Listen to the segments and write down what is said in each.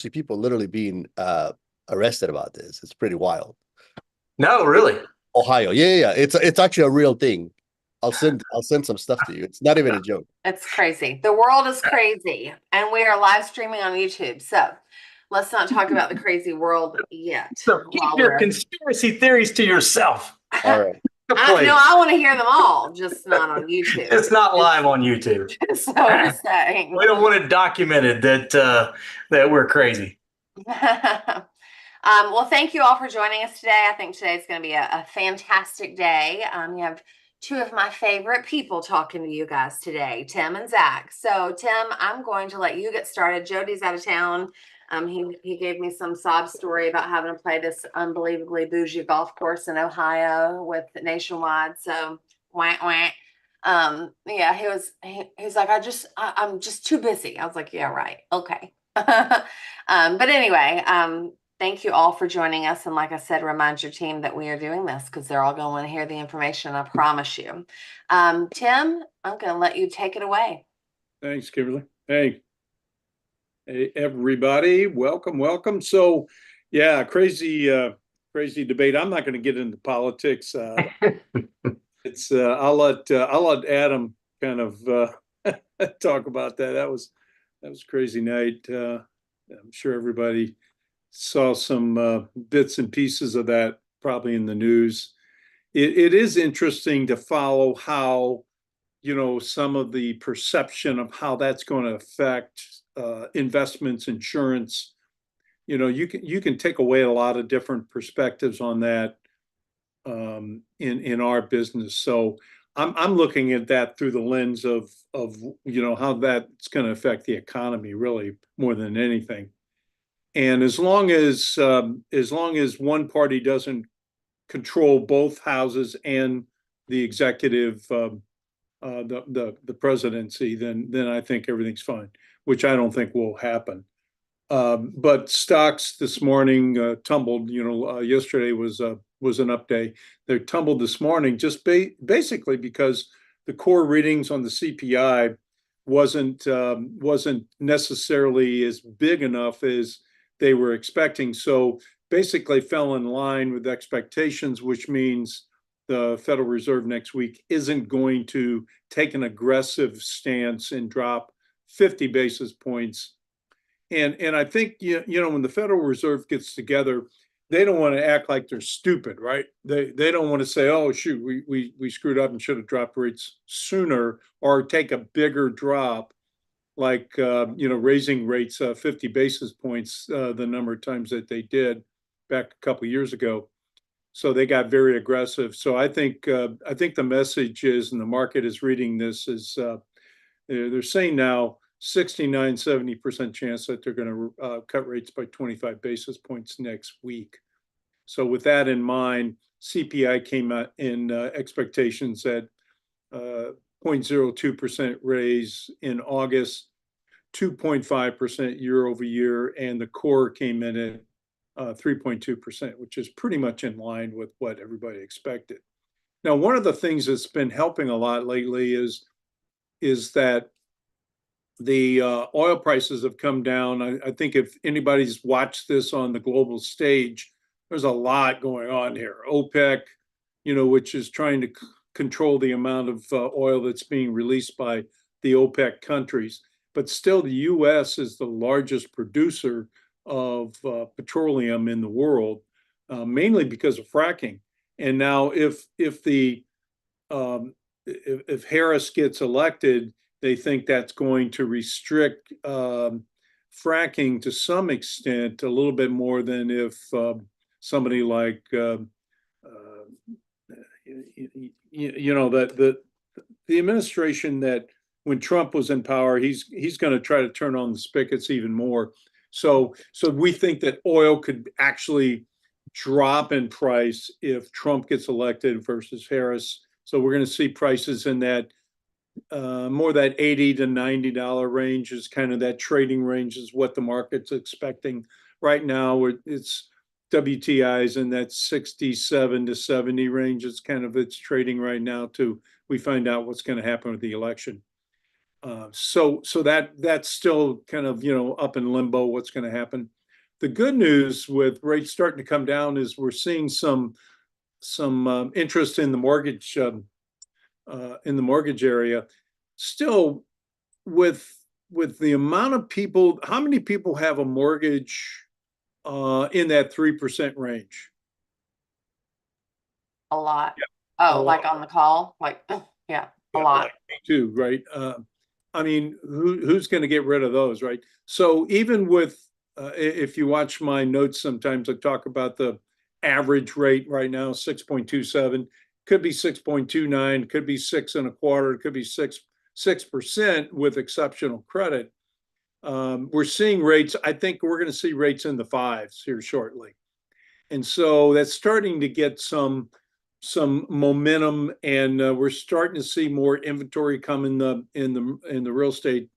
See people literally being arrested about this. It's pretty wild. No, really. Ohio, yeah, yeah, yeah. It's actually a real thing. I'll send some stuff to you. It's not even a joke. It's crazy. The world is crazy, and we are live streaming on YouTube. So let's not talk about the crazy world yet. So keep While your we're, conspiracy theories to yourself. All right. no, Please. I want to hear them all, just not on YouTube. It's not live on YouTube. So I'm saying. We don't want it documented that we're crazy. Well, thank you all for joining us today. I think today is going to be a fantastic day. You have two of my favorite people talking to you guys today, Tim and Zach. So, Tim, I'm going to let you get started. Jody's out of town. He gave me some sob story about having to play this unbelievably bougie golf course in Ohio with Nationwide. So, wah, wah. Yeah, he's like, I'm just too busy. I was like, yeah, right. Okay. But anyway, thank you all for joining us. And like I said, remind your team that we are doing this because they're all going to want to hear the information. I promise you. Tim, I'm going to let you take it away. Thanks, Kimberly. Hey, everybody. Welcome. So, yeah, crazy debate. I'm not going to get into politics. I'll let Adam kind of talk about that. That was a crazy night. I'm sure everybody saw some bits and pieces of that probably in the news. It is interesting to follow how, some of the perception of how that's going to affect investments, insurance. You can take away a lot of different perspectives on that in our business. So I'm looking at that through the lens of how that's going to affect the economy really more than anything. And as long as one party doesn't control both houses and the executive, the presidency, then I think everything's fine, which I don't think will happen. But stocks this morning tumbled. Yesterday was an up day. They tumbled this morning just basically because the core readings on the CPI wasn't necessarily as big enough as they were expecting. So basically fell in line with expectations, which means the Federal Reserve next week isn't going to take an aggressive stance and drop 50 basis points. And I think, when the Federal Reserve gets together, they don't want to act like they're stupid, right? They don't want to say, oh, shoot, we screwed up and should have dropped rates sooner, or take a bigger drop, like, raising rates 50 basis points the number of times that they did back a couple of years ago. So they got very aggressive. So I think the message is, and the market is reading this, is they're saying now 69-70% chance that they're going to cut rates by 25 basis points next week. So with that in mind, CPI came out in expectations at 0.02% raise in August, 2.5% year over year, and the core came in at 3.2%, which is pretty much in line with what everybody expected. Now, one of the things that's been helping a lot lately is that the oil prices have come down. I think if anybody's watched this on the global stage, there's a lot going on here. OPEC, which is trying to control the amount of oil that's being released by the OPEC countries. But still, the U.S. is the largest producer of petroleum in the world, mainly because of fracking. And now, if Harris gets elected, they think that's going to restrict fracking to some extent, a little bit more than if somebody like the administration that when Trump was in power, he's going to try to turn on the spigots even more. So we think that oil could actually drop in price if Trump gets elected versus Harris. So we're going to see prices in that more that $80 to $90 range is kind of that trading range is what the market's expecting. Right now, it's WTI's in that 67 to 70 range. It's kind of its trading right now till we find out what's going to happen with the election. So that's still kind of, up in limbo, what's going to happen. The good news with rates starting to come down is we're seeing some interest in the mortgage area. Still, with the amount of people, how many people have a mortgage in that 3% range? A lot. A Oh, lot. like on the call? Like, yeah, a Yeah, lot. like me too, right? I mean, who's going to get rid of those, right? So even with, if you watch my notes, sometimes I talk about the average rate right now, 6.27, could be 6.29, could be 6.25, could be 6% with exceptional credit. We're seeing rates. I think we're going to see rates in the fives here shortly, and so that's starting to get some momentum, and we're starting to see more inventory come in the real estate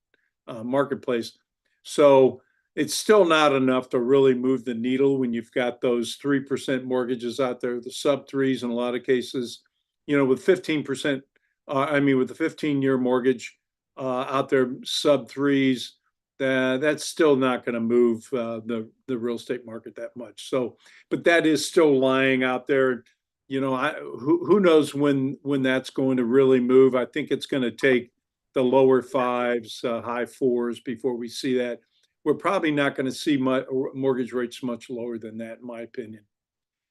marketplace. So it's still not enough to really move the needle when you've got those 3% mortgages out there, the sub threes in a lot of cases, with 15%. I mean, with the 15-year mortgage out there, sub threes, that's still not going to move the real estate market that much. So, but that is still lying out there. Who knows when that's going to really move? I think it's going to take the lower fives, high fours before we see that. We're probably not going to see mortgage rates much lower than that, in my opinion.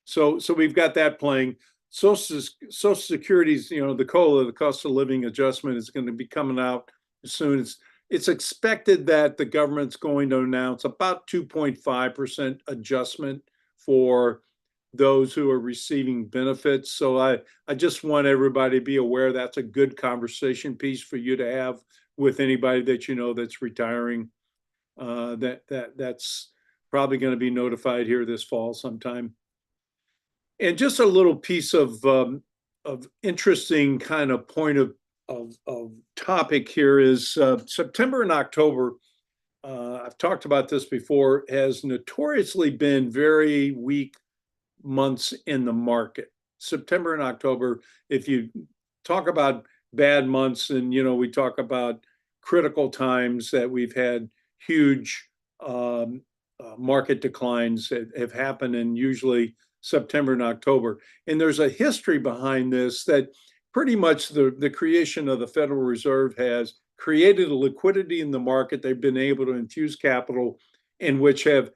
So we've got that playing. Social Security's, the COLA, the cost of living adjustment, is going to be coming out as soon as it's expected that the government's going to announce about 2.5% adjustment for those who are receiving benefits. So I just want everybody to be aware that's a good conversation piece for you to have with anybody that that's retiring. That's probably going to be notified here this fall sometime. And just a little piece of interesting kind of point of topic here is September and October. I've talked about this before, has notoriously been very weak months in the market. September and October, if you talk about bad months, and we talk about critical times that we've had huge market declines that have happened in usually September and October. And there's a history behind this that pretty much the creation of the Federal Reserve has created a liquidity in the market. They've been able to infuse capital in which have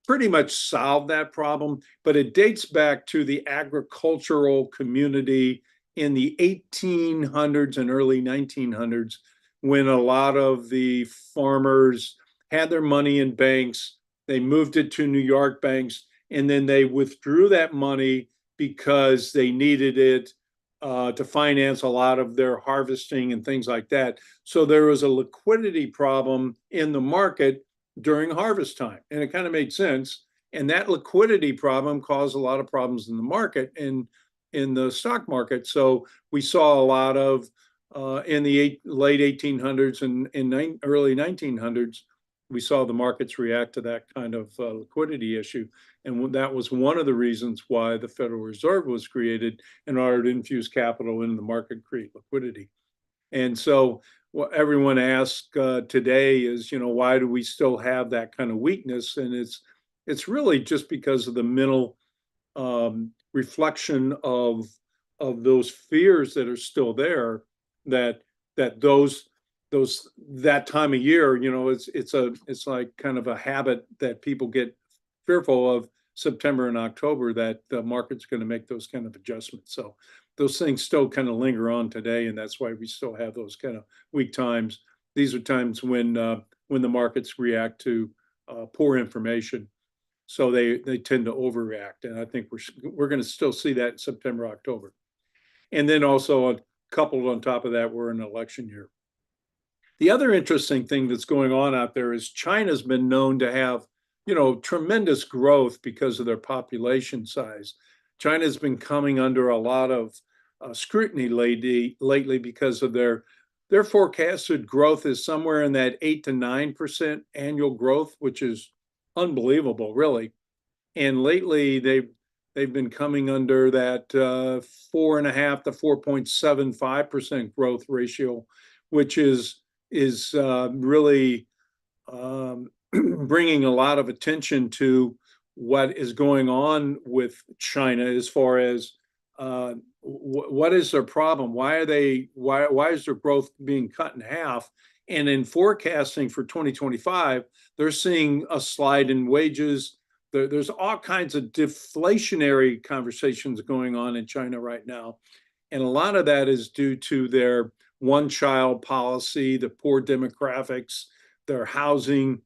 pretty much solved that problem, but it dates back to the agricultural community in the 1800s and early 1900s, when a lot of the farmers had their money in banks. They moved it to New York banks, and then they withdrew that money because they needed it to finance a lot of their harvesting and things like that. So there was a liquidity problem in the market during harvest time, and it kind of made sense. And that liquidity problem caused a lot of problems in the market and in the stock market. So we saw a lot of in the late 1800s and early 1900s, we saw the markets react to that kind of liquidity issue. And that was one of the reasons why the Federal Reserve was created, in order to infuse capital into the market, create liquidity. And so what everyone asks today is, why do we still have that kind of weakness? And it's really just because of the mental reflection of those fears that are still there, that that time of year, it's like kind of a habit that people get fearful of September and October, that the market's going to make those kind of adjustments. So those things still kind of linger on today, and that's why we still have those kind of weak times. These are times when the markets react to poor information, so they tend to overreact, and I think we're going to still see that in September, October, and then also coupled on top of that, we're in an election year. The other interesting thing that's going on out there is China's been known to have, tremendous growth because of their population size. China's been coming under a lot of scrutiny lately because of their forecasted growth is somewhere in that 8 to 9% annual growth, which is unbelievable, really. And lately they've been coming under that 4.5 to 4.75% growth ratio, which is is really bringing a lot of attention to what is going on with China as far as what is their problem? Why is their growth being cut in half? And in forecasting for 2025, they're seeing a slide in wages. There's all kinds of deflationary conversations going on in China right now. And a lot of that is due to their one-child policy, the poor demographics, their housing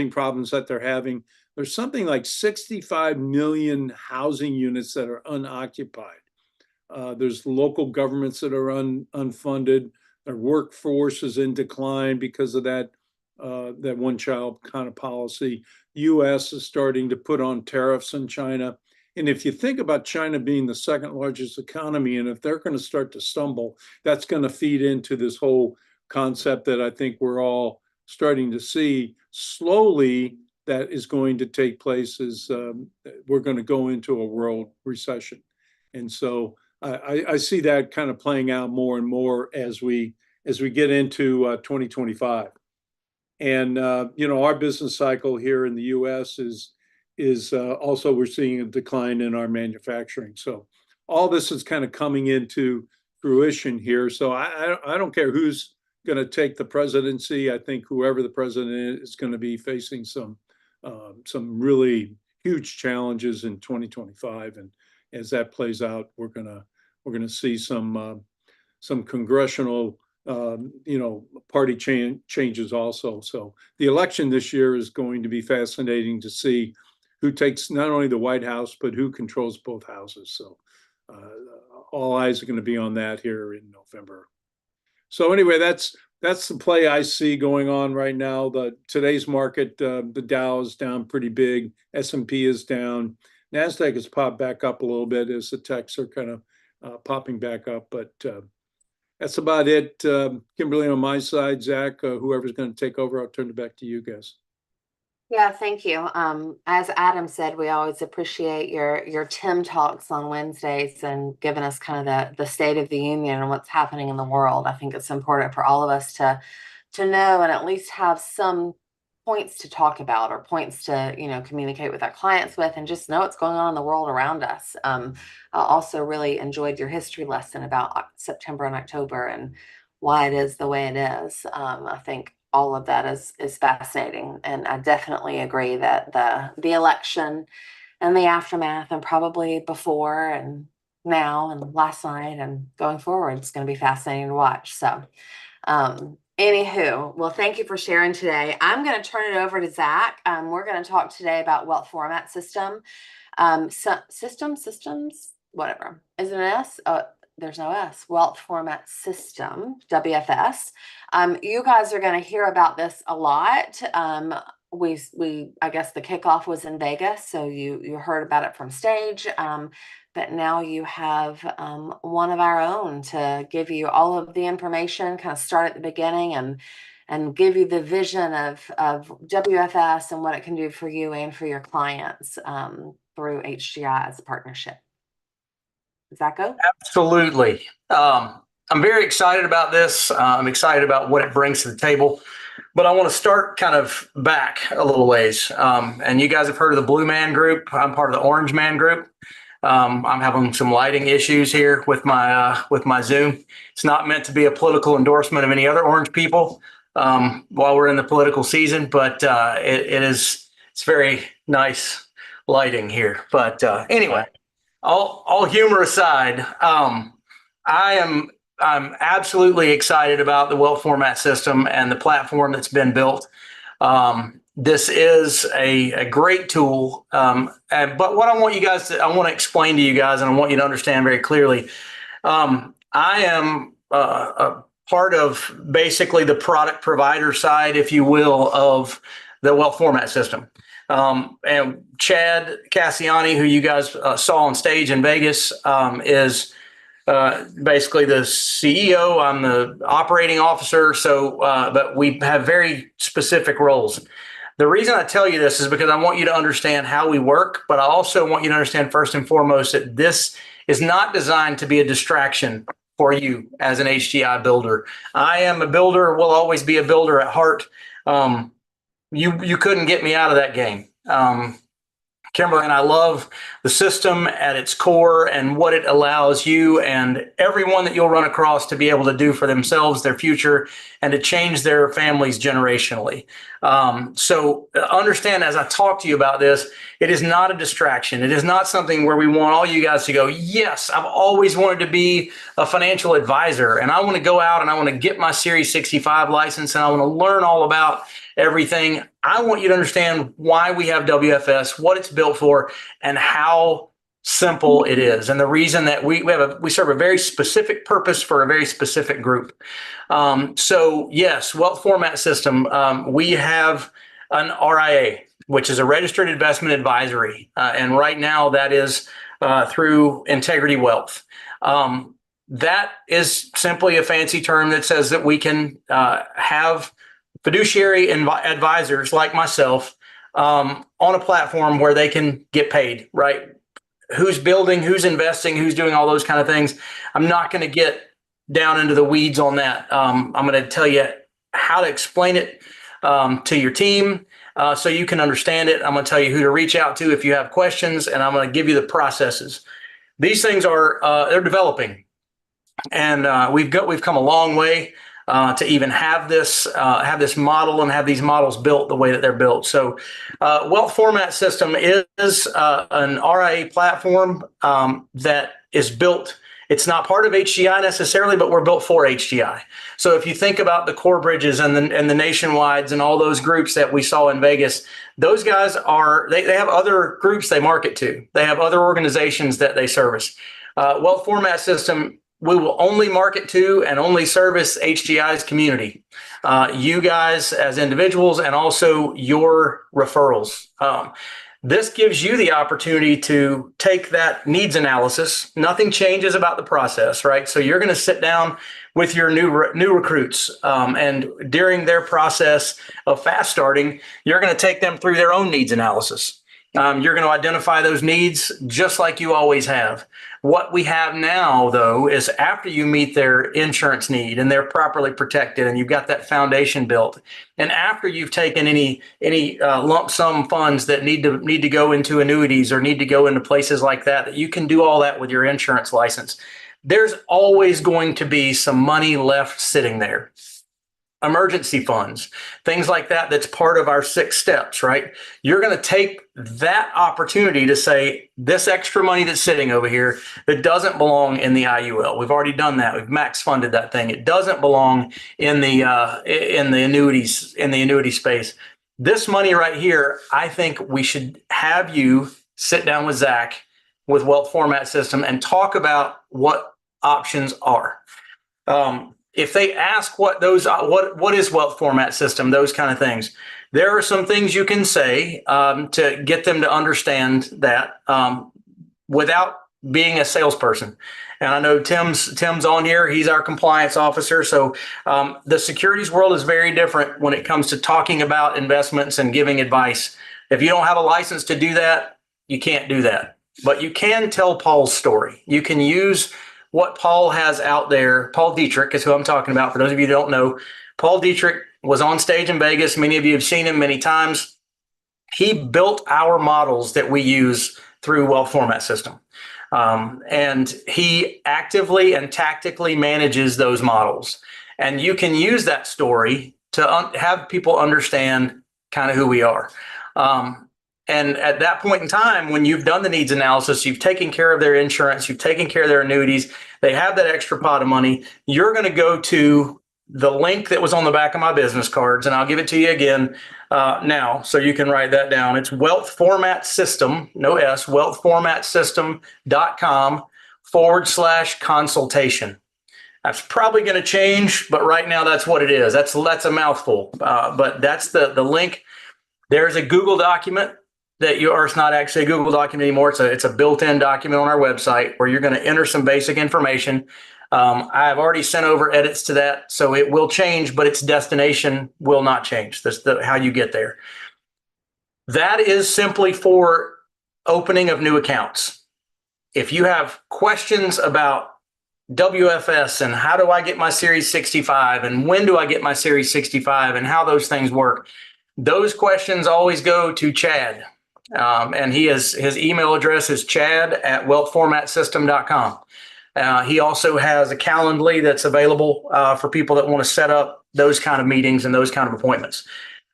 problems that they're having. There's something like 65 million housing units that are unoccupied. There's local governments that are unfunded. Their workforce is in decline because of that one-child kind of policy. U.S. is starting to put on tariffs on China. And if you think about China being the second largest economy, and if they're going to start to stumble, that's going to feed into this whole concept that I think we're all starting to see slowly that is going to take place is we're going to go into a world recession. And so I see that kind of playing out more and more as we get into 2025. And our business cycle here in the U.S. is also we're seeing a decline in our manufacturing. So all this is kind of coming into fruition here. So I don't care who's going to take the presidency. I think whoever the president is going to be facing some really huge challenges in 2025. And as that plays out, we're gonna see some congressional party changes also. So the election this year is going to be fascinating to see who takes not only the White House, but who controls both houses. So all eyes are going to be on that here in November. So anyway, that's the play I see going on right now. Today's market, the Dow is down pretty big. S&P is down. NASDAQ has popped back up a little bit as the techs are kind of popping back up. But that's about it. Kimberly, on my side, Zach, whoever's going to take over, I'll turn it back to you guys. Yeah, thank you. As Adam said, we always appreciate your Tim talks on Wednesdays and giving us kind of the state of the union and what's happening in the world. I think it's important for all of us to know and at least have some points to talk about or points to communicate with our clients with and just know what's going on in the world around us. I also really enjoyed your history lesson about September and October and why it is the way it is. I think all of that is fascinating, and I definitely agree that the election and the aftermath and probably before and now and last night and going forward, it's going to be fascinating to watch. So anywho, well, thank you for sharing today. I'm going to turn it over to Zach. We're going to talk today about wealth format system. Systems, whatever. Is it an S? There's no S. Wealth format system, WFS. You guys are going to hear about this a lot. I guess the kickoff was in Vegas, so you heard about it from stage. But now you have one of our own to give you all of the information, kind of start at the beginning and give you the vision of WFS and what it can do for you and for your clients through HGI as a partnership. Does that go? Absolutely. I'm very excited about this. I'm excited about what it brings to the table. But I want to start kind of back a little ways. And you guys have heard of the Blue Man Group. I'm part of the Orange Man Group. I'm having some lighting issues here with my Zoom. It's not meant to be a political endorsement of any other orange people while we're in the political season, but it's very nice lighting here. But anyway, all humor aside, I'm absolutely excited about the wealth format system and the platform that's been built. This is a great tool. But what I want to explain to you guys, and I want you to understand very clearly, I am a part of basically the product provider side, if you will, of the wealth format system. And Chad Cassiani, who you guys saw on stage in Vegas, is basically the CEO. I'm the operating officer. So, but we have very specific roles. The reason I tell you this is because I want you to understand how we work, but I also want you to understand first and foremost that this is not designed to be a distraction for you as an HGI builder. I am a builder, will always be a builder at heart. You couldn't get me out of that game. Kimberly and I love the system at its core and what it allows you and everyone that you'll run across to be able to do for themselves, their future, and to change their families generationally. So understand, as I talk to you about this, it is not a distraction. It is not something where we want all you guys to go, yes, I've always wanted to be a financial advisor, and I want to go out and I want to get my Series 65 license, and I want to learn all about everything. I want you to understand why we have WFS, what it's built for, and how simple it is. And the reason that we serve a very specific purpose for a very specific group. So yes, wealth format system. We have an RIA, which is a registered investment advisory. And right now that is through Integrity Wealth. That is simply a fancy term that says that we can have fiduciary advisors like myself on a platform where they can get paid, right? Who's building, who's investing, who's doing all those kind of things. I'm not going to get down into the weeds on that. I'm going to tell you how to explain it to your team so you can understand it. I'm going to tell you who to reach out to if you have questions, and I'm going to give you the processes. These things are they're developing, and we've come a long way to even have this model and have these models built the way that they're built. So wealth format system is an RIA platform that is built. It's not part of HGI necessarily, but we're built for HGI. So if you think about the Core Bridges and the Nationwides and all those groups that we saw in Vegas, those guys they have other groups they market to. They have other organizations that they service. Wealth format system, we will only market to and only service HGI's community, you guys as individuals, and also your referrals. This gives you the opportunity to take that needs analysis. Nothing changes about the process, right? So you're going to sit down with your new recruits, and during their process of fast starting, you're going to take them through their own needs analysis. You're going to identify those needs just like you always have. What we have now, though, is after you meet their insurance need and they're properly protected and you've got that foundation built, and after you've taken any lump sum funds that need to go into annuities or need to go into places like that you can do all that with your insurance license. There's always going to be some money left sitting there. Emergency funds, things like that, that's part of our 6 steps, right? You're going to take that opportunity to say, this extra money that's sitting over here that doesn't belong in the IUL. We've already done that. We've max funded that thing. It doesn't belong in the annuities, in the annuity space. This money right here, I think we should have you sit down with Zach with Wealth Format System and talk about what options are. If they ask what is wealth format system, those kind of things, there are some things you can say to get them to understand that without being a salesperson. And I know Tim's on here. He's our compliance officer. So the securities world is very different when it comes to talking about investments and giving advice. If you don't have a license to do that, you can't do that. But you can tell Paul's story. You can use what Paul has out there. Paul Dietrich is who I'm talking about. For those of you who don't know, Paul Dietrich was on stage in Vegas. Many of you have seen him many times. He built our models that we use through Wealth Format System. And he actively and tactically manages those models. And you can use that story to have people understand kind of who we are. And at that point in time, when you've done the needs analysis, you've taken care of their insurance, you've taken care of their annuities, they have that extra pot of money, you're going to go to the link that was on the back of my business cards, and I'll give it to you again now so you can write that down. It's Wealth Format System, no S, wealthformatsystem.com/consultation. That's probably going to change, but right now that's what it is. That's a mouthful, but that's the link. There's a Google document or it's not actually a Google document anymore. It's a built-in document on our website where you're going to enter some basic information. I've already sent over edits to that, so it will change, but its destination will not change. That's how you get there. That is simply for opening of new accounts. If you have questions about WFS and how do I get my Series 65 and when do I get my Series 65 and how those things work, those questions always go to Chad. And his email address is chad@wealthformatsystem.com. He also has a Calendly that's available for people that want to set up those kind of meetings and those kind of appointments.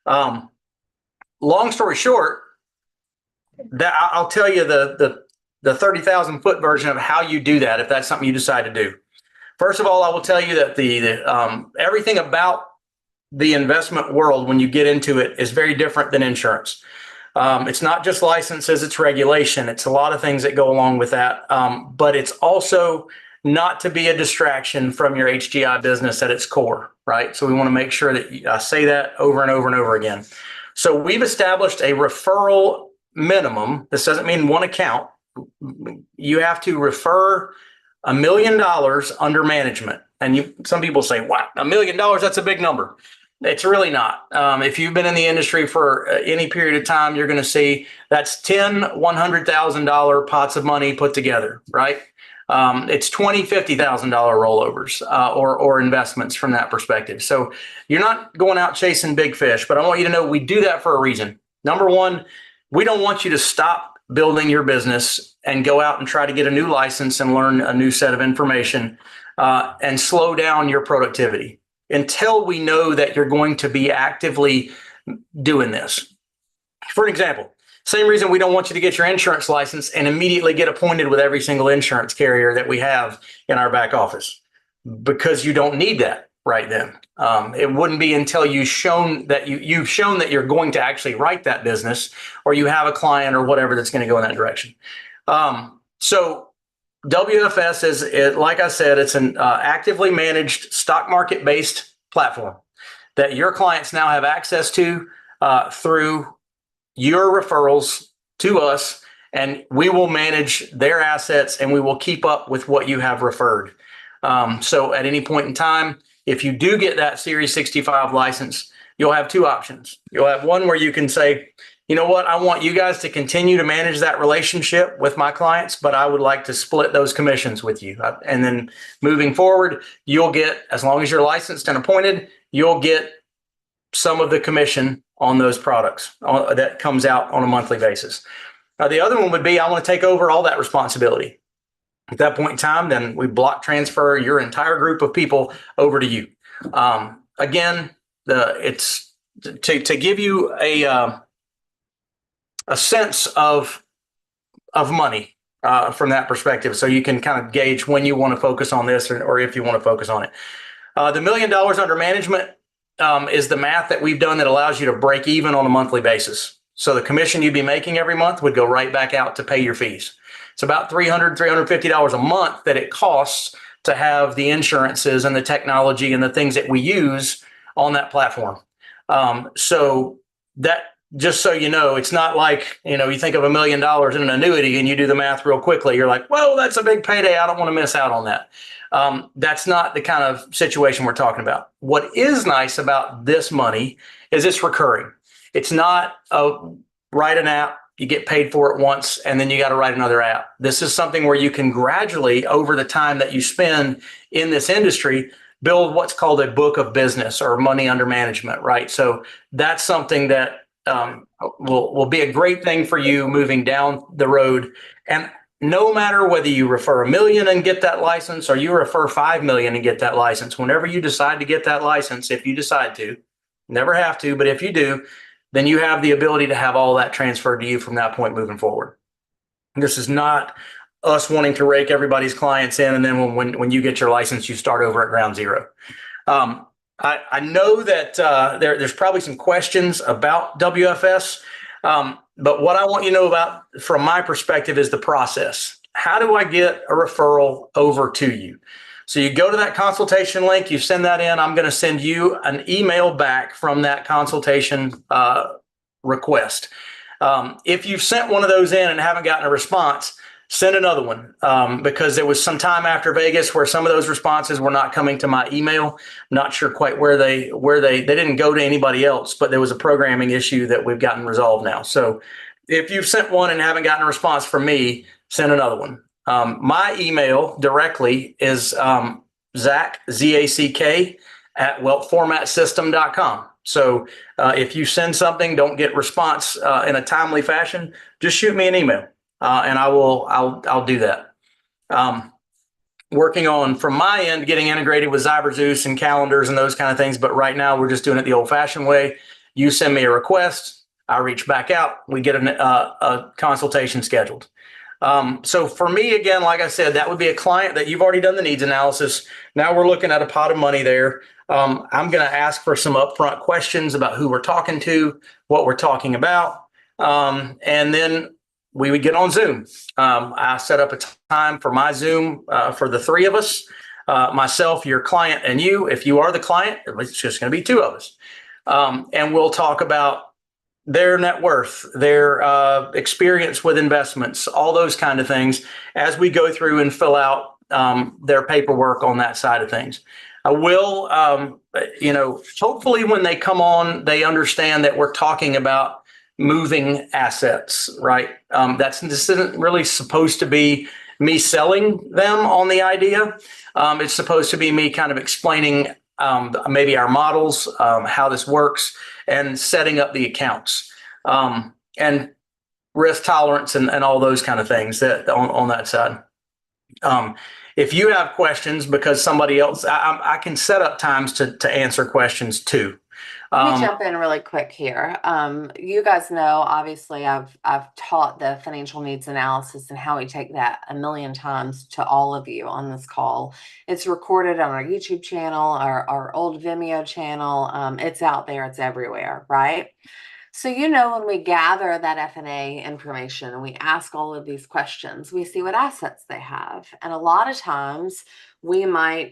Long story short, that I'll tell you the 30,000 foot version of how you do that if that's something you decide to do. First of all, I will tell you that the everything about the investment world when you get into it is very different than insurance. It's not just licenses, it's regulation. It's a lot of things that go along with that. But it's also not to be a distraction from your HGI business at its core, right? So we want to make sure that I say that over and over and over again. So we've established a referral minimum. This doesn't mean one account. You have to refer $1 million under management. And some people say, wow, $1 million, that's a big number. It's really not. If you've been in the industry for any period of time, you're going to see that's 10 $100,000 pots of money put together, right? It's $20,000, $50,000 rollovers or investments from that perspective. So you're not going out chasing big fish, but I want you to know we do that for a reason. Number one, we don't want you to stop building your business and go out and try to get a new license and learn a new set of information and slow down your productivity until we know that you're going to be actively doing this. For an example, same reason we don't want you to get your insurance license and immediately get appointed with every single insurance carrier that we have in our back office, because you don't need that right then. It wouldn't be until you've shown that you're going to actually write that business or you have a client or whatever that's going to go in that direction. So WFS is, like I said, it's an actively managed stock market based platform that your clients now have access to through your referrals to us, and we will manage their assets and we will keep up with what you have referred. So at any point in time, if you do get that Series 65 license, you'll have two options. You'll have one where you can say, you know what, I want you guys to continue to manage that relationship with my clients, but I would like to split those commissions with you. And then moving forward, you'll get, as long as you're licensed and appointed, you'll get some of the commission on those products that comes out on a monthly basis. The other one would be, I want to take over all that responsibility. At that point in time, then we block transfer your entire group of people over to you. Again, it's to give you a sense of money from that perspective, so you can kind of gauge when you want to focus on this or if you want to focus on it. The $1 million under management is the math that we've done that allows you to break even on a monthly basis. So the commission you'd be making every month would go right back out to pay your fees. It's about $300, $350 a month that it costs to have the insurances and the technology and the things that we use on that platform. So that, just so you know, it's not like, you think of $1 million in an annuity and you do the math real quickly. You're like, well, that's a big payday. I don't want to miss out on that. That's not the kind of situation we're talking about. What is nice about this money is it's recurring. It's not write an app, you get paid for it once, and then you got to write another app. This is something where you can gradually, over the time that you spend in this industry, build what's called a book of business or money under management, right? So that's something that will be a great thing for you moving down the road. And no matter whether you refer $1 million and get that license or you refer $5 million and get that license, whenever you decide to get that license, if you decide to, never have to, but if you do, then you have the ability to have all that transferred to you from that point moving forward. This is not us wanting to rake everybody's clients in, and then when you get your license, you start over at ground zero. I know that there's probably some questions about WFS, but what I want you to know about, from my perspective, is the process. How do I get a referral over to you? So you go to that consultation link, you send that in. I'm going to send you an email back from that consultation request. If you've sent one of those in and haven't gotten a response, send another one, because there was some time after Vegas where some of those responses were not coming to my email. I'm not sure quite where they didn't go to anybody else, but there was a programming issue that we've gotten resolved now. So if you've sent one and haven't gotten a response from me, send another one. My email directly is Zach, Z-A-C-K, at wealthformatsystem.com. So if you send something, don't get response in a timely fashion, just shoot me an email, and I'll do that. Working on, from my end, getting integrated with ZyberZeus and calendars and those kind of things. But right now we're just doing it the old fashioned way. You send me a request, I reach back out, we get a consultation scheduled. So for me, again, like I said, that would be a client that you've already done the needs analysis. Now we're looking at a pot of money there. I'm going to ask for some upfront questions about who we're talking to, what we're talking about. And then we would get on Zoom. I set up a time for my Zoom for the three of us, myself, your client, and you. If you are the client, it's just going to be two of us. And we'll talk about their net worth, their experience with investments, all those kind of things as we go through and fill out their paperwork on that side of things. I will, hopefully when they come on, they understand that we're talking about moving assets, right? This isn't really supposed to be me selling them on the idea. It's supposed to be me kind of explaining maybe our models, how this works, and setting up the accounts, and risk tolerance and all those kind of things that on that side. If you have questions, because somebody else, I can set up times to answer questions too. Let me jump in really quick here. You guys know, obviously, I've taught the financial needs analysis and how we take that a million times to all of you on this call. It's recorded on our YouTube channel, our old Vimeo channel. It's out there, it's everywhere, right? So, when we gather that F&A information and we ask all of these questions, we see what assets they have. And a lot of times we might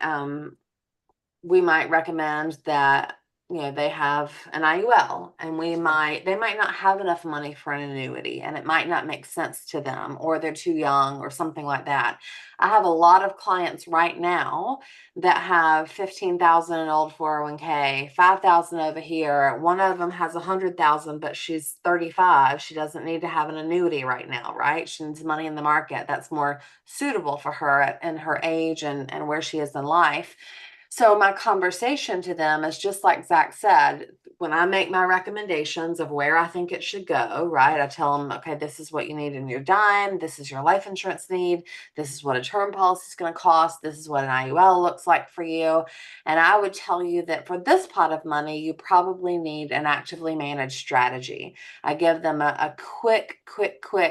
recommend that they have an IUL, and they might not have enough money for an annuity, and it might not make sense to them, or they're too young or something like that. I have a lot of clients right now that have 15,000 in old 401k, 5,000 over here. One of them has 100,000, but she's 35. She doesn't need to have an annuity right now, right? She needs money in the market that's more suitable for her and her age and where she is in life. So my conversation to them is just like Zach said, when I make my recommendations of where I think it should go, right? I tell them, okay, this is what you need in your dime. This is your life insurance need. This is what a term policy is going to cost. This is what an IUL looks like for you. And I would tell you that for this pot of money, you probably need an actively managed strategy. I give them a quick,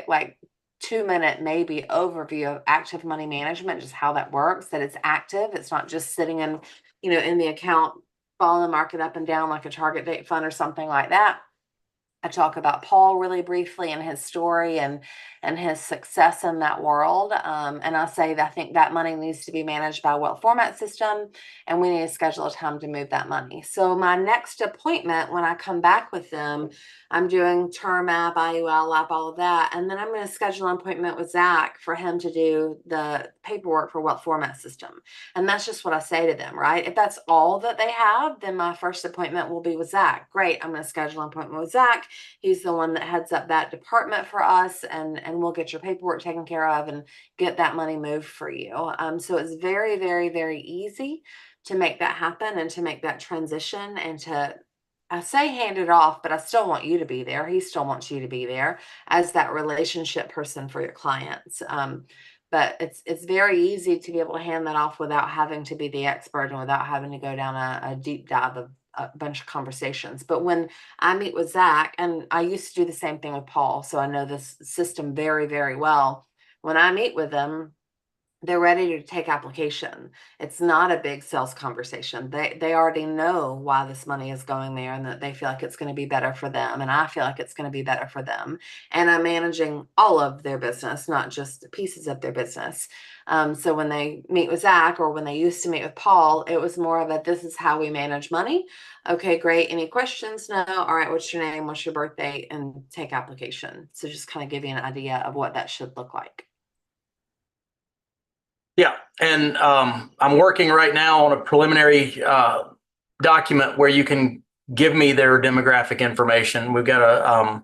like 2-minute maybe overview of active money management, just how that works, that it's active. It's not just sitting in the account, following the market up and down like a target date fund or something like that. I talk about Paul really briefly and his story and his success in that world. And I say that I think that money needs to be managed by a wealth format system, and we need to schedule a time to move that money. So my next appointment, when I come back with them, I'm doing term app, IUL app, all of that. And then I'm going to schedule an appointment with Zach for him to do the paperwork for wealth format system. And that's just what I say to them, right? If that's all that they have, then my first appointment will be with Zach. Great. I'm going to schedule an appointment with Zach. He's the one that heads up that department for us, and we'll get your paperwork taken care of and get that money moved for you. So it's very, very, very easy to make that happen and to make that transition and to, I say hand it off, but I still want you to be there. He still wants you to be there as that relationship person for your clients. But it's very easy to be able to hand that off without having to be the expert and without having to go down a deep dive of a bunch of conversations. But when I meet with Zach, and I used to do the same thing with Paul, so I know this system very, very well. When I meet with them, they're ready to take application. It's not a big sales conversation. They already know why this money is going there and that they feel like it's going to be better for them. And I feel like it's going to be better for them. And I'm managing all of their business, not just pieces of their business. So when they meet with Zach, or when they used to meet with Paul, it was more of a, this is how we manage money. Okay, great. Any questions? No. All right. What's your name? What's your birthday? And take application. So just kind of give you an idea of what that should look like. Yeah, and I'm working right now on a preliminary document where you can give me their demographic information. We've got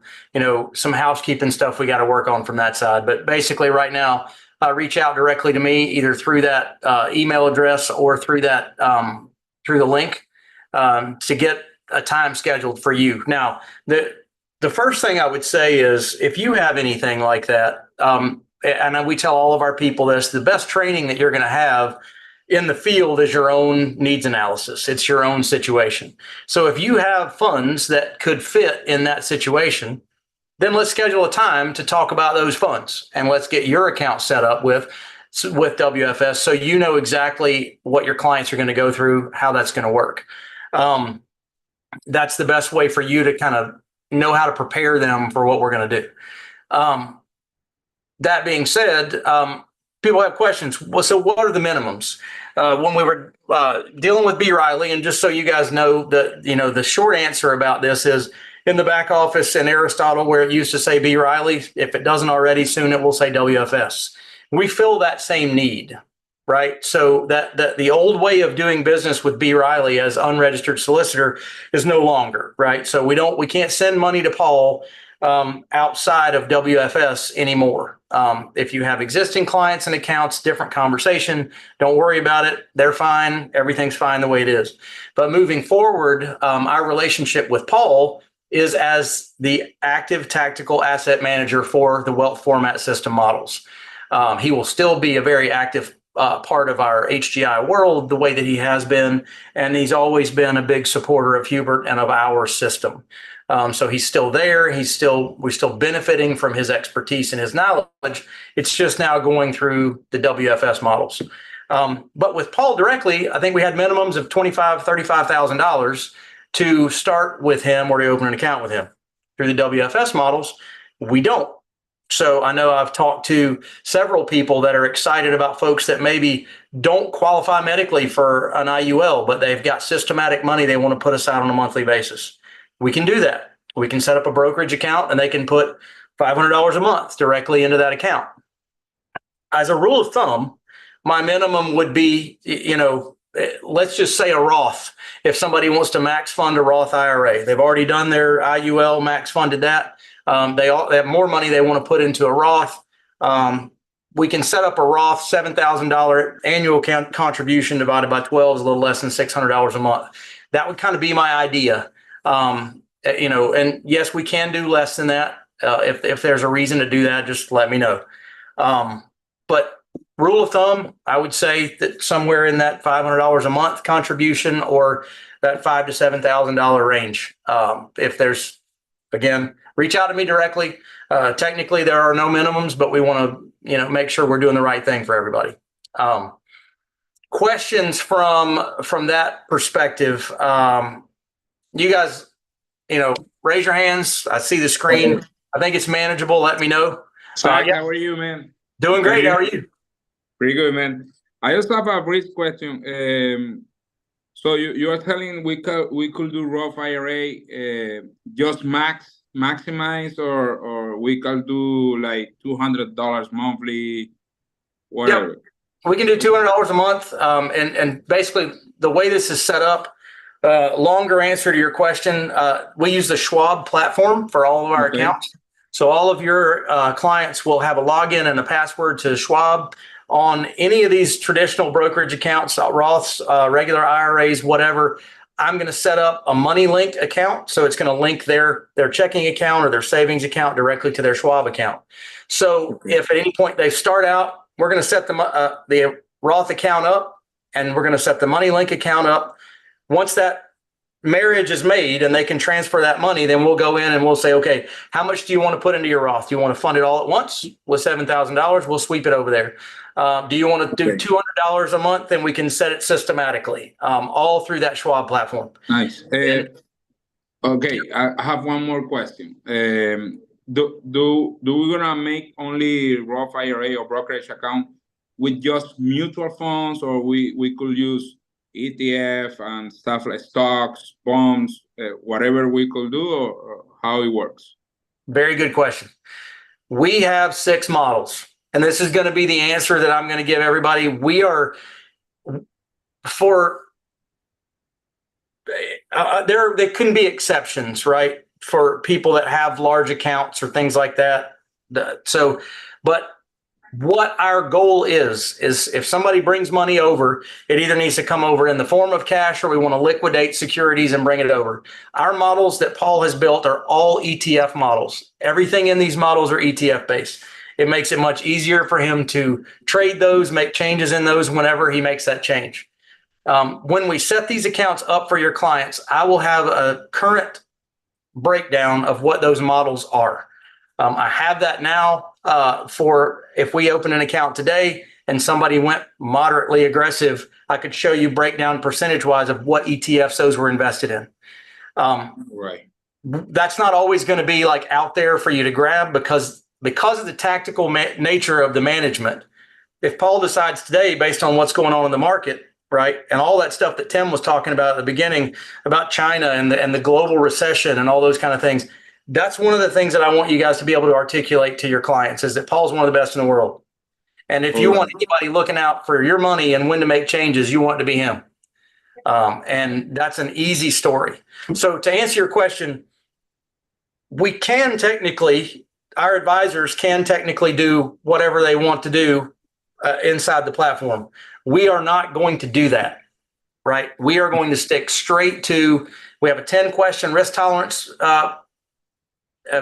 some housekeeping stuff we got to work on from that side. But basically right now, reach out directly to me either through that email address or through that through the link to get a time scheduled for you. Now, the first thing I would say is if you have anything like that, and we tell all of our people this, the best training that you're going to have in the field is your own needs analysis. It's your own situation. So if you have funds that could fit in that situation, then let's schedule a time to talk about those funds and let's get your account set up with WFS so you know exactly what your clients are going to go through, how that's going to work. That's the best way for you to kind of know how to prepare them for what we're going to do. That being said, people have questions. Well, so what are the minimums? When we were dealing with B. Riley, and just so you guys know, the short answer about this is in the back office in Aristotle, where it used to say B. Riley, if it doesn't already, soon it will say WFS. We fill that same need, right? So that the old way of doing business with B. Riley as unregistered solicitor is no longer, right? So we can't send money to Paul outside of WFS anymore. If you have existing clients and accounts, different conversation. Don't worry about it. They're fine. Everything's fine the way it is. But moving forward, our relationship with Paul is as the active tactical asset manager for the wealth format system models. He will still be a very active part of our HGI world the way that he has been. And he's always been a big supporter of Hubert and of our system. So he's still there. We're still benefiting from his expertise and his knowledge. It's just now going through the WFS models. But with Paul directly, I think we had minimums of $25,000, $35,000 to start with him or to open an account with him. Through the WFS models, we don't. So I know I've talked to several people that are excited about folks that maybe don't qualify medically for an IUL, but they've got systematic money they want to put aside on a monthly basis. We can do that. We can set up a brokerage account and they can put $500 a month directly into that account. As a rule of thumb, my minimum would be, let's just say a Roth. If somebody wants to max fund a Roth IRA, they've already done their IUL, max funded that. They have more money they want to put into a Roth. We can set up a Roth $7,000 annual contribution divided by 12 is a little less than $600 a month. That would kind of be my idea. And yes, we can do less than that. If there's a reason to do that, just let me know. But rule of thumb, I would say that somewhere in that $500 a month contribution or that $5,000 to $7,000 range. If there's, again, reach out to me directly. Technically, there are no minimums, but we want to, make sure we're doing the right thing for everybody. Questions from that perspective. You guys, raise your hands. I see the screen. I think it's manageable. Let me know. Zach, how are you, man? Doing great. How are you? Pretty good, man. I just have a brief question. So you are telling we could do Roth IRA just maximize or we could do like $200 monthly, whatever. Yep. We can do $200 a month. And basically the way this is set up, longer answer to your question, we use the Schwab platform for all of our accounts. So all of your clients will have a login and a password to Schwab on any of these traditional brokerage accounts, Roths, regular IRAs, whatever. I'm going to set up a money linked account. So it's going to link their checking account or their savings account directly to their Schwab account. So if at any point they start out, we're going to set the Roth account up and we're going to set the money link account up. Once that marriage is made and they can transfer that money, then we'll go in and we'll say, okay, how much do you want to put into your Roth? Do you want to fund it all at once with $7,000? We'll sweep it over there. Do you want to do $200 a month? Then we can set it systematically, all through that Schwab platform. Nice. Okay, I have one more question. Do we gonna make only Roth IRA or brokerage account with just mutual funds, or we could use ETF and stuff like stocks, bonds, whatever we could do, or how it works? Very good question. We have 6 models, and this is going to be the answer that I'm going to give everybody. We are there couldn't be exceptions, right? For people that have large accounts or things like that. But what our goal is if somebody brings money over, it either needs to come over in the form of cash or we want to liquidate securities and bring it over. Our models that Paul has built are all ETF models. Everything in these models are ETF based. It makes it much easier for him to trade those, make changes in those whenever he makes that change. When we set these accounts up for your clients, I will have a current breakdown of what those models are. I have that now for if we open an account today and somebody went moderately aggressive, I could show you breakdown percentage wise of what ETFs those were invested in. Right. That's not always going to be like out there for you to grab because of the tactical nature of the management. If Paul decides today, based on what's going on in the market, right, and all that stuff that Tim was talking about at the beginning about China and the global recession and all those kind of things, that's one of the things that I want you guys to be able to articulate to your clients is that Paul's one of the best in the world. And if you want anybody looking out for your money and when to make changes, you want to be him. And that's an easy story. So to answer your question, we can technically, our advisors can technically do whatever they want to do inside the platform. We are not going to do that, right? We are going to stick straight to, we have a 10-question risk tolerance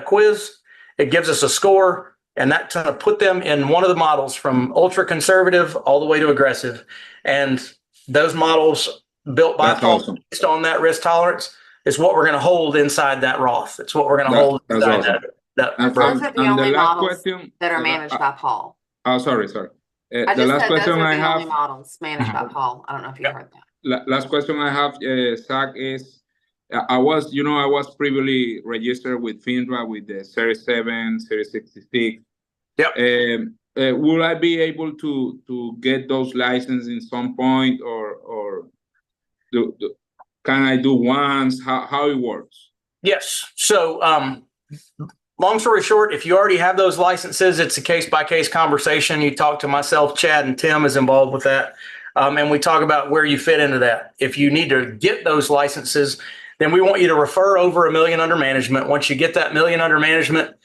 quiz. It gives us a score, and that's going to put them in one of the models from ultra conservative all the way to aggressive. And those models built by Paul based on that risk tolerance is what we're going to hold inside that Roth. It's what we're going to hold inside that. And Those are the only the last models question that are managed by Paul. Oh, sorry. I The just last said question those are I the have. only models managed by Paul. I don't know if you heard that. Last question I have, Zach, is I was previously registered with FINRA with the Series 7, Series 66. Yep. Will I be able to get those licenses in some point, or can I do once? How it works? Yes. So, long story short, if you already have those licenses, it's a case-by-case conversation. You talk to myself, Chad, and Tim is involved with that. And we talk about where you fit into that. If you need to get those licenses, then we want you to refer over $1 million under management. Once you get that $1 million under management,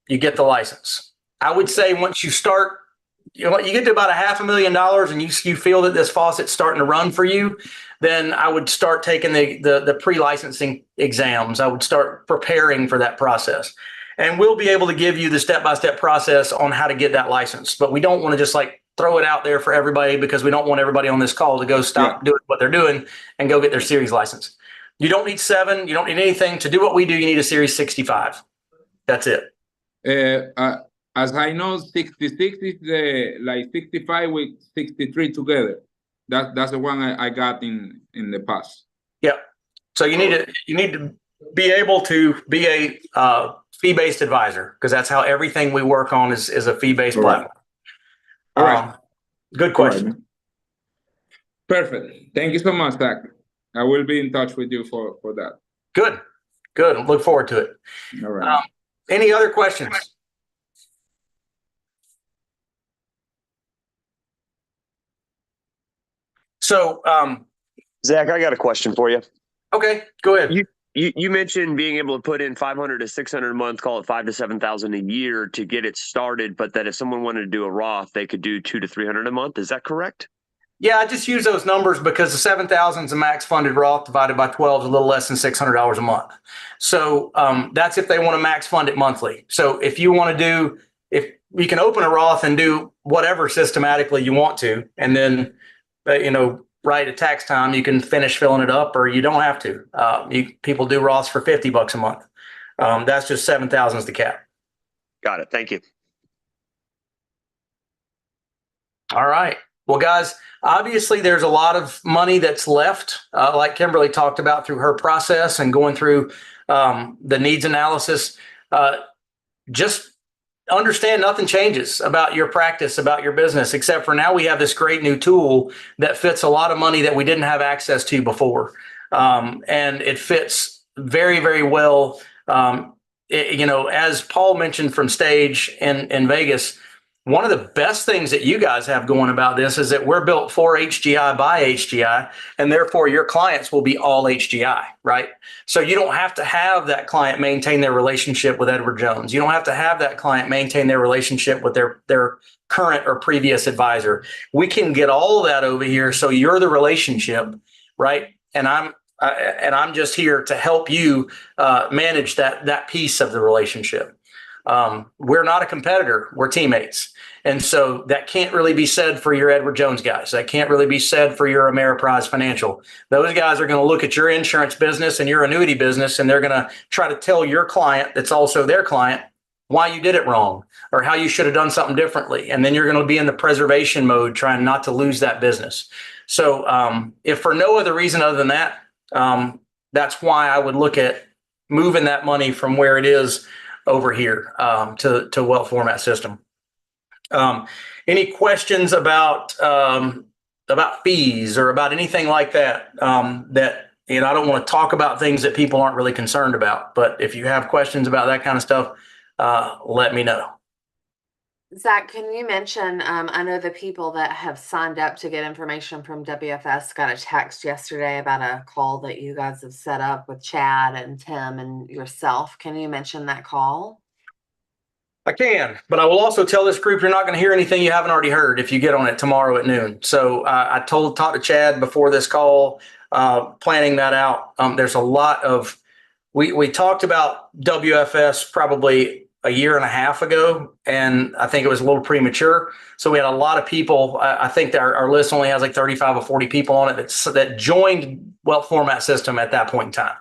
you get the license. I would say once you start, you get to about $500,000 and you feel that this faucet's starting to run for you, then I would start taking the pre-licensing exams. I would start preparing for that process. And we'll be able to give you the step-by-step process on how to get that license. But we don't want to just like throw it out there for everybody because we don't want everybody on this call to go stop doing what they're doing and go get their series license. You don't need 7. You don't need anything. To do what we do, you need a Series 65. That's it. As I know, 66 is like 65 with 63 together. That's the one I got in the past. Yeah. So you need to be able to be a fee-based advisor because that's how everything we work on is a fee-based platform. All right. Good question. Right. Perfect. Thank you so much, Zach. I will be in touch with you for that. Good. Look forward to it. All right. Any other questions? So, Zach, I got a question for you. Okay, go ahead. You mentioned being able to put in 500 to 600 a month, call it 5,000 to 7,000 a year to get it started, but that if someone wanted to do a Roth, they could do 200 to 300 a month. Is that correct? Yeah, I just use those numbers because the 7,000 is a max funded Roth divided by 12 is a little less than $600 a month. So that's if they want to max fund it monthly. So if you want to do, if you can open a Roth and do whatever systematically you want to, and then right at tax time, you can finish filling it up, or you don't have to. People do Roths for $50 a month. That's just 7,000 is the cap. Got it. Thank you. All right. Well, guys, obviously there's a lot of money that's left, like Kimberly talked about through her process and going through the needs analysis. Just understand nothing changes about your practice, about your business, except for now we have this great new tool that fits a lot of money that we didn't have access to before. And it fits very, very well. As Paul mentioned from stage in Vegas, one of the best things that you guys have going about this is that we're built for HGI by HGI, and therefore your clients will be all HGI, right? So you don't have to have that client maintain their relationship with Edward Jones. You don't have to have that client maintain their relationship with their current or previous advisor. We can get all of that over here. So you're the relationship, right? And I'm just here to help you manage that piece of the relationship. We're not a competitor. We're teammates. And so that can't really be said for your Edward Jones guys. That can't really be said for your Ameriprise Financial. Those guys are going to look at your insurance business and your annuity business, and they're going to try to tell your client that's also their client why you did it wrong or how you should have done something differently. And then you're going to be in the preservation mode, trying not to lose that business. So if for no other reason other than that, that's why I would look at moving that money from where it is over here to wealth format system. Any questions about fees or about anything like that? That I don't want to talk about things that people aren't really concerned about. But if you have questions about that kind of stuff, let me know. Zach, can you mention, I know the people that have signed up to get information from WFS got a text yesterday about a call that you guys have set up with Chad and Tim and yourself. Can you mention that call? I can, but I will also tell this group you're not going to hear anything you haven't already heard if you get on it tomorrow at noon. So I talked to Chad before this call, planning that out. There's a lot of, we talked about WFS probably a year and a half ago, and I think it was a little premature. So we had a lot of people. I think our list only has like 35 or 40 people on it that joined Wealth Format System at that point in time.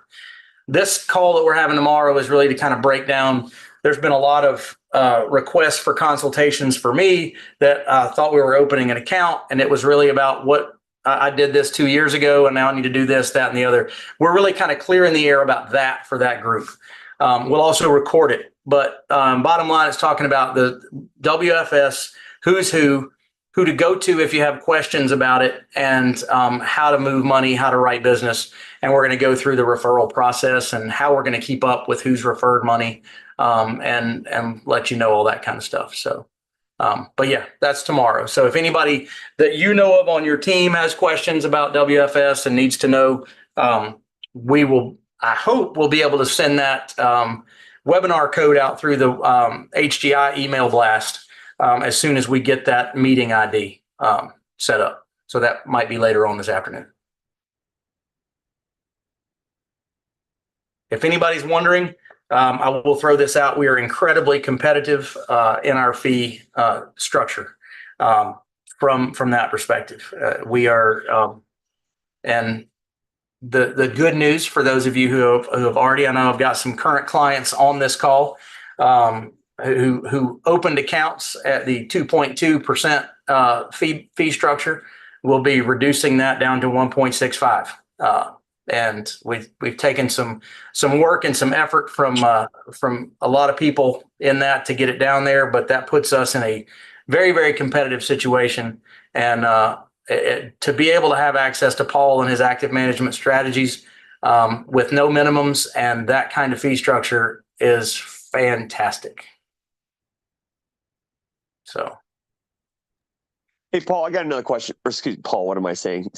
This call that we're having tomorrow is really to kind of break down. There's been a lot of requests for consultations for me that thought we were opening an account, and it was really about what I did this 2 years ago, and now I need to do this, that, and the other. We're really kind of clearing the air about that for that group. We'll also record it, but bottom line is talking about the WFS, who's who to go to if you have questions about it, and how to move money, how to write business. And we're going to go through the referral process and how we're going to keep up with who's referred money, and let you know all that kind of stuff. So, but yeah, that's tomorrow. So if anybody that you know of on your team has questions about WFS and needs to know, I hope we'll be able to send that webinar code out through the HGI email blast as soon as we get that meeting ID set up. So that might be later on this afternoon. If anybody's wondering, I will throw this out. We are incredibly competitive in our fee structure from that perspective. We are, and the good news for those of you who have already, I know I've got some current clients on this call who opened accounts at the 2.2% fee structure. We'll be reducing that down to 1.65. And we've taken some work and some effort from a lot of people in that to get it down there, but that puts us in a very, very competitive situation. And to be able to have access to Paul and his active management strategies with no minimums and that kind of fee structure is fantastic. So. Hey, Paul, I got another question. Or excuse me, Paul, what am I saying?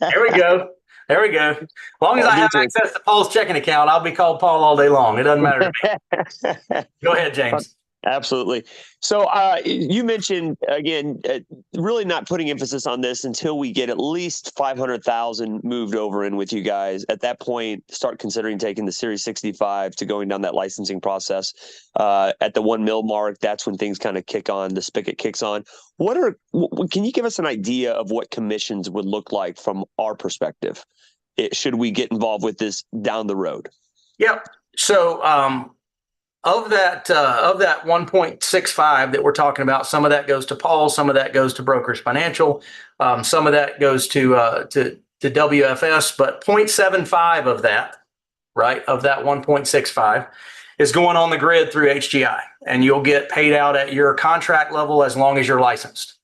There we go. There we go. As long as I have access to Paul's checking account, I'll be called Paul all day long. It doesn't matter to me. Go ahead, James. Absolutely. So you mentioned, again, really not putting emphasis on this until we get at least 500,000 moved over in with you guys. At that point, start considering taking the Series 65 to going down that licensing process. At the 1 mil mark, that's when things kind of kick on, the spigot kicks on. Can you give us an idea of what commissions would look like from our perspective? Should we get involved with this down the road? Yep. So of that 1.65 that we're talking about, some of that goes to Paul, some of that goes to Brokers Financial, some of that goes to WFS, but 0.75 of that, right, of that 1.65 is going on the grid through HGI, and you'll get paid out at your contract level as long as you're licensed.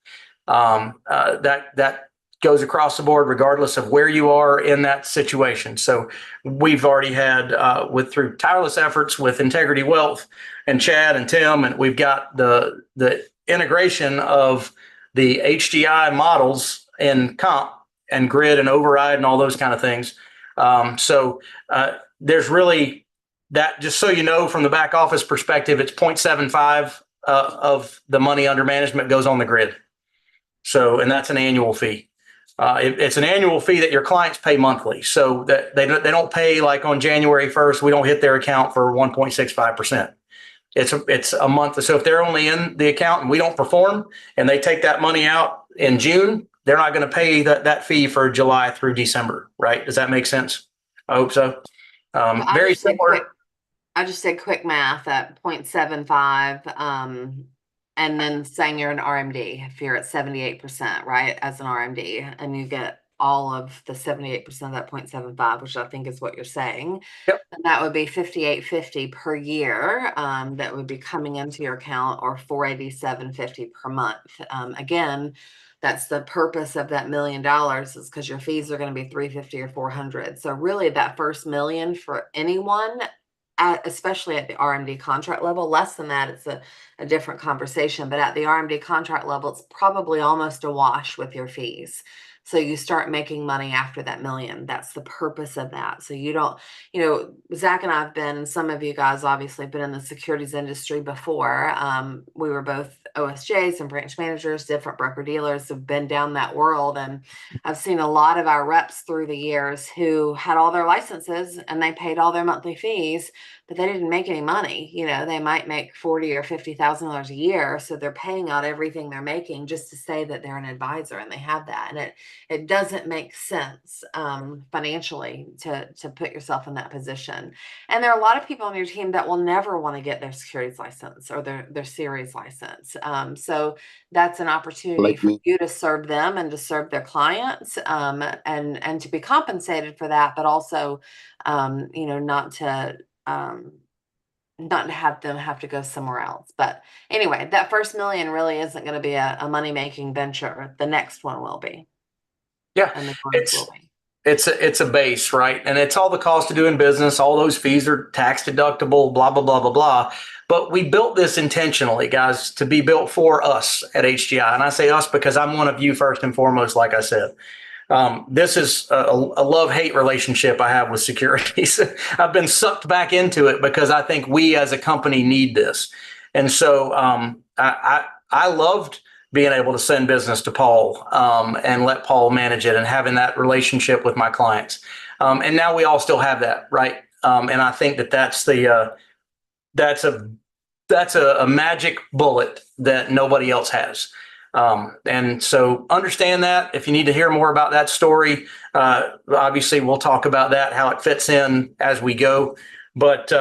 That goes across the board regardless of where you are in that situation. So we've already had through tireless efforts with Integrity Wealth and Chad and Tim, and we've got the integration of the HDI models in comp and grid and override and all those kind of things. There's really that, just so you know, from the back office perspective, it's 0.75 of the money under management goes on the grid. So, and that's an annual fee. It's an annual fee that your clients pay monthly. So that they don't pay like on January 1st, we don't hit their account for 1.65%. It's a month. So if they're only in the account and we don't perform and they take that money out in June, they're not going to pay that fee for July through December, right? Does that make sense? I hope so. Very similar. I just did quick math at 0.75, and then saying you're an RMD, if you're at 78%, right, as an RMD, and you get all of the 78% of that 0.75, which I think is what you're saying. Yep. And that would be $58.50 per year, that would be coming into your account, or $487.50 per month. Again, that's the purpose of that $1 million, is because your fees are going to be $350 or $400. So really that first $1 million for anyone, especially at the RMD contract level, less than that, it's a different conversation. But at the RMD contract level, it's probably almost a wash with your fees. So you start making money after that $1 million. That's the purpose of that. So you don't, Zach and I have been, some of you guys obviously been in the securities industry before. We were both OSJs and branch managers, different broker dealers, have been down that world. And I've seen a lot of our reps through the years who had all their licenses and they paid all their monthly fees, but they didn't make any money. They might make $40,000 or $50,000 a year. So they're paying out everything they're making just to say that they're an advisor and they have that. And it doesn't make sense financially to put yourself in that position. And there are a lot of people on your team that will never want to get their securities license or their series license. So that's an opportunity for you to serve them and to serve their clients, and to be compensated for that, but also, not to have them have to go somewhere else. But anyway, that first $1 million really isn't going to be a money-making venture. The next one will be. Yeah, and the growth will be. It's a base, right? And it's all the cost of doing business. All those fees are tax deductible, blah, blah, blah, blah, blah. But we built this intentionally, guys, to be built for us at HGI. And I say us because I'm one of you first and foremost, like I said. This is a love-hate relationship I have with securities. I've been sucked back into it because I think we as a company need this. And so I loved being able to send business to Paul and let Paul manage it and having that relationship with my clients. And now we all still have that, right? And I think that's a magic bullet that nobody else has. And so understand that. If you need to hear more about that story, obviously we'll talk about that, how it fits in as we go. But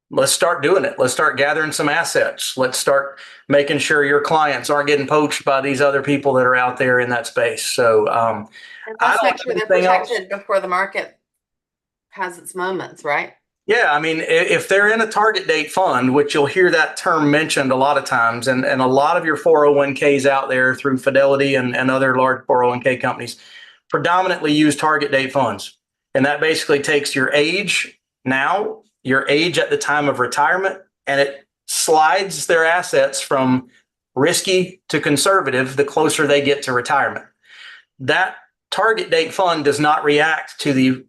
let's start doing it. Let's start gathering some assets. Let's start making sure your clients aren't getting poached by these other people that are out there in that space. So let's make sure they're protected before the market has its moments, right? Yeah, I mean, if they're in a target date fund, which you'll hear that term mentioned a lot of times, and a lot of your 401ks out there through Fidelity and other large 401k companies predominantly use target date funds. And that basically takes your age now, your age at the time of retirement, and it slides their assets from risky to conservative the closer they get to retirement. That target date fund does not react to the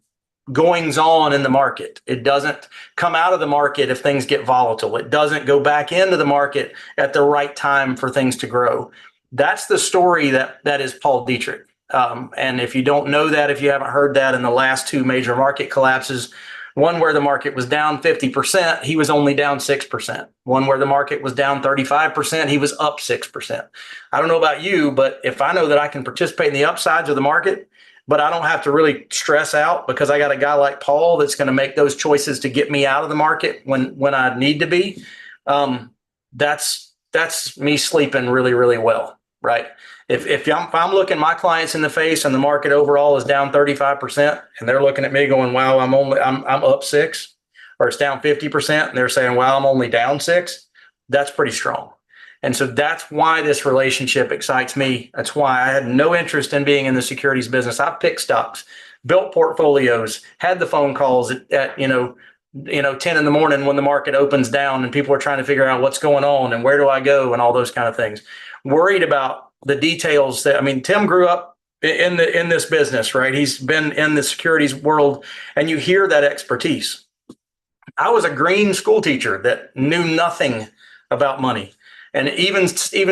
goings on in the market. It doesn't come out of the market if things get volatile. It doesn't go back into the market at the right time for things to grow. That's the story that is Paul Dietrich. And if you don't know that, if you haven't heard that in the last two major market collapses, one where the market was down 50%, he was only down 6%. One where the market was down 35%, he was up 6%. I don't know about you, but if I know that I can participate in the upsides of the market, but I don't have to really stress out because I got a guy like Paul that's going to make those choices to get me out of the market when I need to be. That's me sleeping really, really well, right? If I'm looking my clients in the face and the market overall is down 35% and they're looking at me going, wow, I'm up 6, or it's down 50% and they're saying, wow, I'm only down 6, that's pretty strong. And so that's why this relationship excites me. That's why I had no interest in being in the securities business. I've picked stocks, built portfolios, had the phone calls at 10 in the morning when the market opens down and people are trying to figure out what's going on and where do I go and all those kind of things. Worried about the details Tim grew up in this business, right? He's been in the securities world, and you hear that expertise. I was a green school teacher that knew nothing about money. And even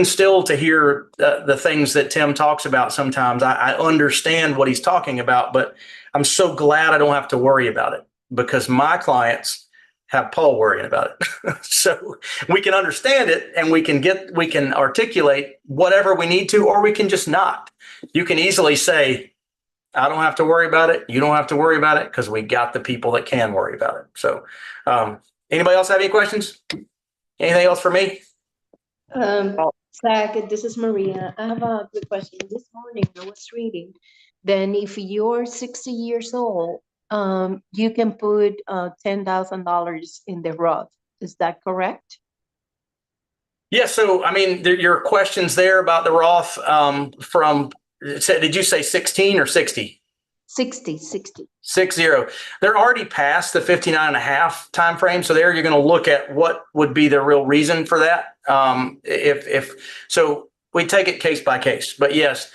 still to hear the things that Tim talks about sometimes, I understand what he's talking about, but I'm so glad I don't have to worry about it because my clients have Paul worrying about it. So we can understand it and we can articulate whatever we need to, or we can just not. You can easily say, I don't have to worry about it. You don't have to worry about it because we got the people that can worry about it. So anybody else have any questions? Anything else for me? Zach, this is Maria. I have a quick question. This morning I was reading, then if you're 60 years old, you can put $10,000 in the Roth. Is that correct? Yeah. So, your questions there about the Roth did you say 16 or 60? 60. 60. They're already past the 59 and a half time frame. So there you're going to look at what would be the real reason for that. If so, we take it case by case. But yes,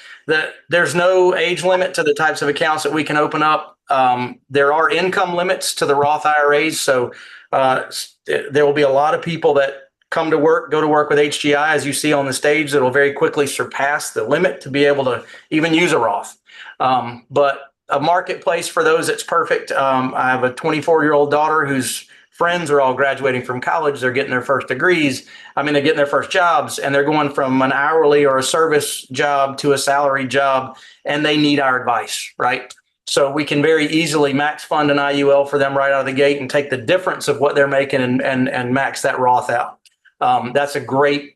there's no age limit to the types of accounts that we can open up. There are income limits to the Roth IRAs. So there will be a lot of people that go to work with HGI, as you see on the stage, that will very quickly surpass the limit to be able to even use a Roth. But a marketplace for those, it's perfect. I have a 24-year-old daughter whose friends are all graduating from college. They're getting their first degrees. They're getting their first jobs, and they're going from an hourly or a service job to a salary job, and they need our advice, right? So we can very easily max fund an IUL for them right out of the gate and take the difference of what they're making and max that Roth out. That's a great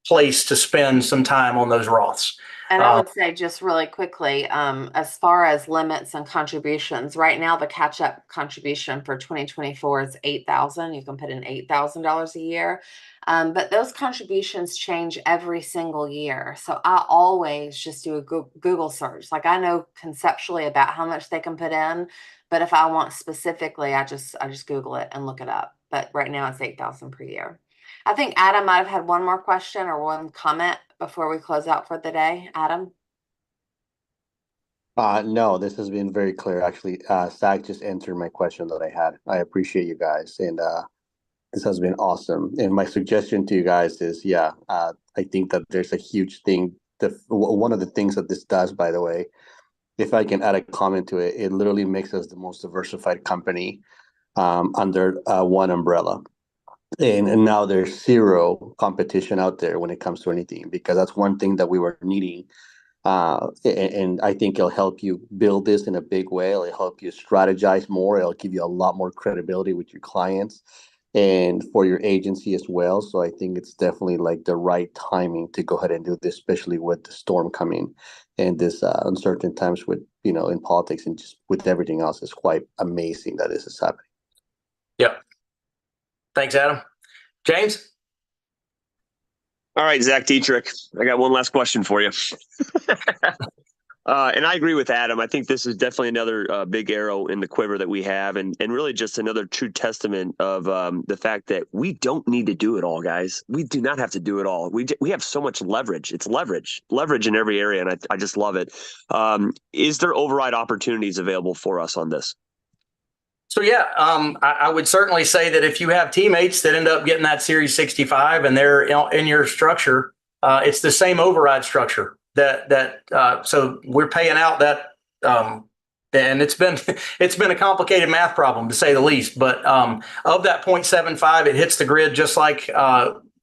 place to spend some time on those Roths. And I would say just really quickly, as far as limits and contributions, right now the catch-up contribution for 2024 is $8,000. You can put in $8,000 a year, but those contributions change every single year. So I always just do a Google search. Like, I know conceptually about how much they can put in, but if I want specifically, I just Google it and look it up. But right now it's $8,000 per year. I think Adam might have had one more question or one comment before we close out for the day. Adam? No, this has been very clear. Actually, Zach just answered my question that I had. I appreciate you guys, and this has been awesome. And my suggestion to you guys is, I think that there's a huge thing. One of the things that this does, by the way, if I can add a comment to it, it literally makes us the most diversified company under one umbrella. And now there's zero competition out there when it comes to anything, because that's one thing that we were needing. And I think it'll help you build this in a big way. It'll help you strategize more. It'll give you a lot more credibility with your clients and for your agency as well. So I think it's definitely like the right timing to go ahead and do this, especially with the storm coming and this uncertain times with, in politics and just with everything else. It's quite amazing that this is happening. Yep. Thanks, Adam. James? All right, Zach Dietrich, I got one last question for you. And I agree with Adam. I think this is definitely another big arrow in the quiver that we have, and really just another true testament of the fact that we don't need to do it all, guys. We do not have to do it all. We have so much leverage. It's leverage in every area, and I just love it. Is there override opportunities available for us on this? So I would certainly say that if you have teammates that end up getting that Series 65 and they're in your structure, it's the same override structure so we're paying out that, and it's been a complicated math problem to say the least. But of that 0.75, it hits the grid just like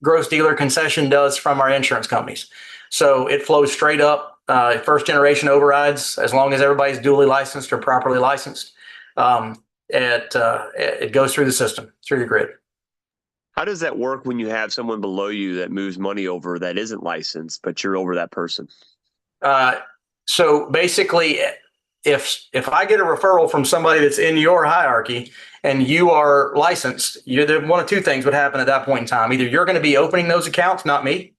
gross dealer concession does from our insurance companies. So it flows straight up. First generation overrides, as long as everybody's duly licensed or properly licensed. It goes through the system, through the grid. How does that work when you have someone below you that moves money over that isn't licensed, but you're over that person? So basically, if I get a referral from somebody that's in your hierarchy and you are licensed, one of two things would happen at that point in time. Either you're going to be opening those accounts, not me,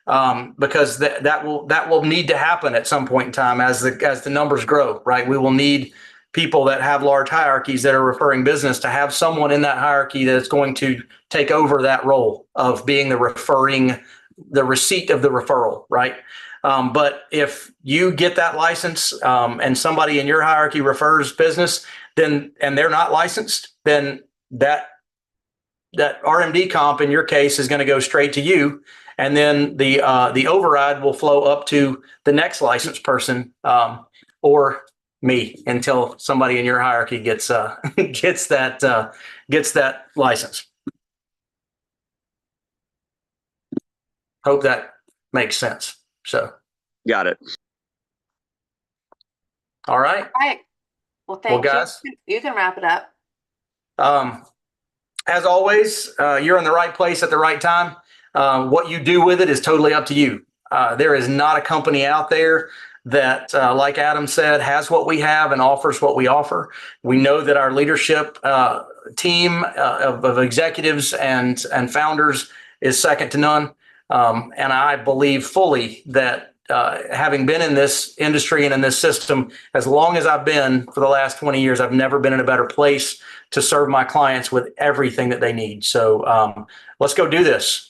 because that will need to happen at some point in time as the numbers grow, right? We will need people that have large hierarchies that are referring business to have someone in that hierarchy that's going to take over that role of being the receipt of the referral, right? But if you get that license and somebody in your hierarchy refers business, then and they're not licensed, then that RMD comp in your case is going to go straight to you, and then the override will flow up to the next licensed person or me until somebody in your hierarchy gets that license. Hope that makes sense. So, got it. all right. All right. Well, thank guys, you can wrap it up. As always, you're in the right place at the right time. What you do with it is totally up to you. There is not a company out there that, like Adam said, has what we have and offers what we offer. We know that our leadership team of executives and founders is second to none. And I believe fully that having been in this industry and in this system as long as I've been for the last 20 years, I've never been in a better place to serve my clients with everything that they need. So let's go do this.